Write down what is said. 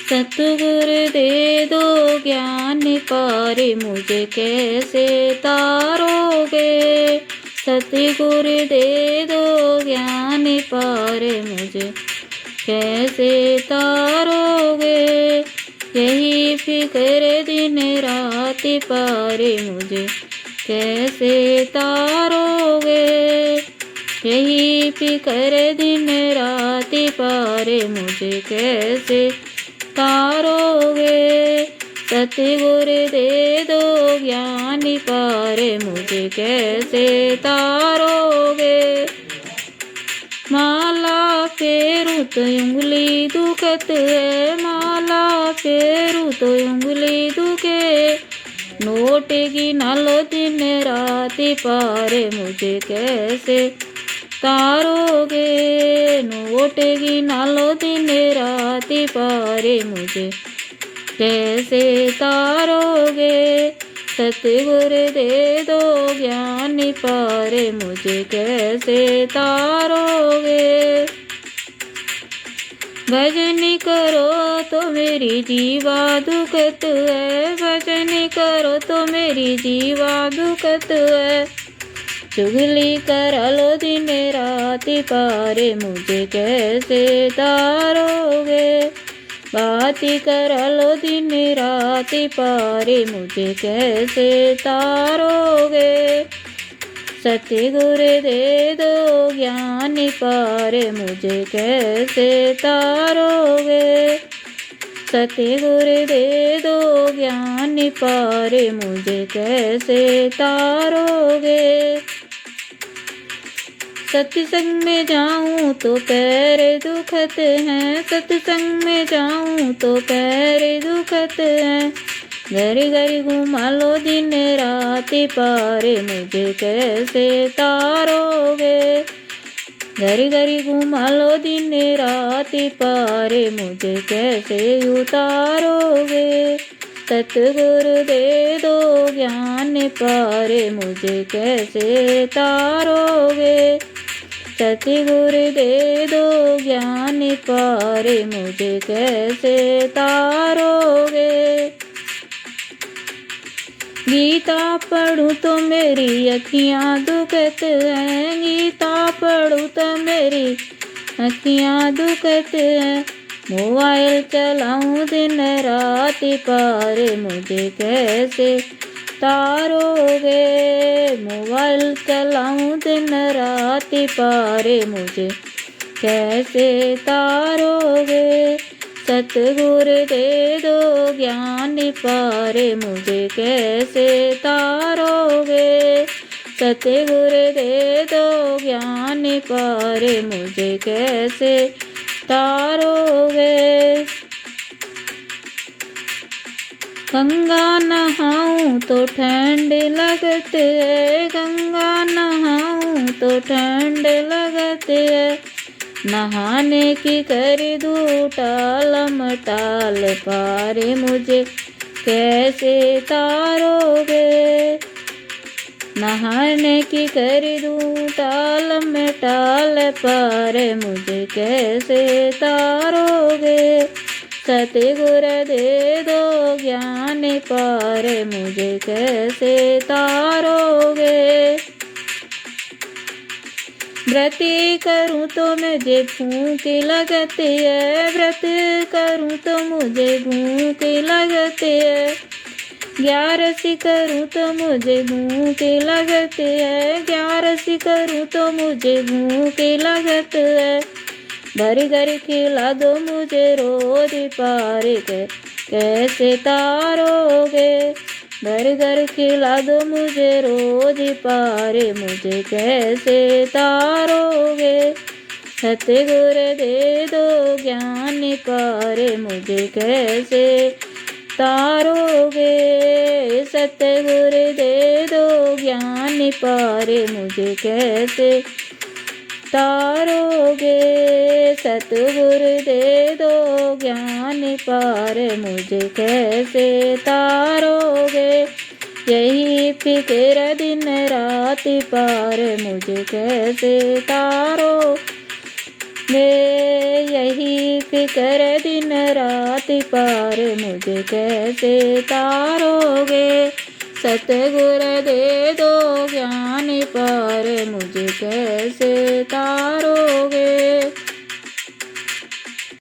सतगुरु दे दो ज्ञान पार मुझे कैसे तारोगे। सतगुरु दे दो ज्ञान पार मुझे कैसे तारोगे। यही फिक्र दिन रात पार मुझे कैसे तारोगे। यही फिक्र दिन रात पार मुझे कैसे तारोगे। सतगुरु दे दो ज्ञान पार मुझे कैसे तारोगे। माला फेरूं तो उंगली दुखत है। माला फेरूं तो उंगली दुखे। नोट गिना लो दिन रात पार मुझे कैसे तारोगे। नोट गिना लो दिन रात पार मुझे कैसे तारोगे। सतगुरु दे दो ज्ञान पार मुझे कैसे तारोगे। भजन करो तो मेरी जीवा दुखत है। भजन करो तो मेरी जीवा दुखत है। चुगली करा लो दिन रात पार मुझे कैसे तारोगे। बात करा लो दिन रात पार मुझे कैसे तारोगे। सतगुरु दे दो ज्ञान पार मुझे कैसे तारोगे। सतगुरु दे दो ज्ञान पार मुझे कैसे तारोगे। सत्संग में जाऊं तो पैर दुखत हैं। सत्संग में जाऊं तो पैर दुखत हैं। घर घर घुमा लो दिन रात पार मुझे कैसे तारोगे। घर घर घुमा लो दिन रात पार मुझे कैसे उतारोगे। सतगुरु दे दो ज्ञान पार मुझे कैसे तारोगे। सतगुरु दे दो ज्ञान पार मुझे कैसे तारोगे। गीता पढ़ूं तो मेरी अखियाँ दुखत हैं। गीता पढ़ूं तो मेरी अखियाँ दुखत हैं। मोबाइल चलाऊं दिन रात पार मुझे कैसे तारोगे। मोबाइल चलाऊं दिन रात पार मुझे कैसे तारोगे। सतगुरु दे दो ज्ञान पार मुझे कैसे तारोगे। सतगुरु दे दो ज्ञान पार मुझे कैसे तारोगे। गंगा नहाऊं तो ठंड लगत है। गंगा नहाऊं तो ठंड लगत है। नहाने की कर दूं टाल मटाल पार मुझे कैसे तारोगे। नहाने की कर दूं टाल मटाल पार मुझे कैसे तारोगे। सतगुरु दे दो ज्ञान पार मुझे कैसे तारोगे। व्रत करूं तो मुझे भूख लगती है। व्रत करूं तो मुझे भूख लगती है। ग्यारसी करूं तो मुझे भूख लगती है। ग्यारसी करूं तो मुझे भूख लगत है। घर खिला दो मुझे रोज पार कैसे तारोगे। घर खिला दो मुझे रोज पार मुझे कैसे तारोगे। सतगुरु दे दो ज्ञान पार मुझे कैसे तारोगे। सतगुरु दे दो ज्ञान पार मुझे कैसे तारोगे। सतगुरु दे दो ज्ञान पार मुझे कैसे तारोगे। यही फिक्र दिन रात पार मुझे कैसे तारो। यही फिक्र दिन रात पार मुझे कैसे तारोगे। सतगुर दे दो ज्ञान पार मुझे कैसे तारोगे।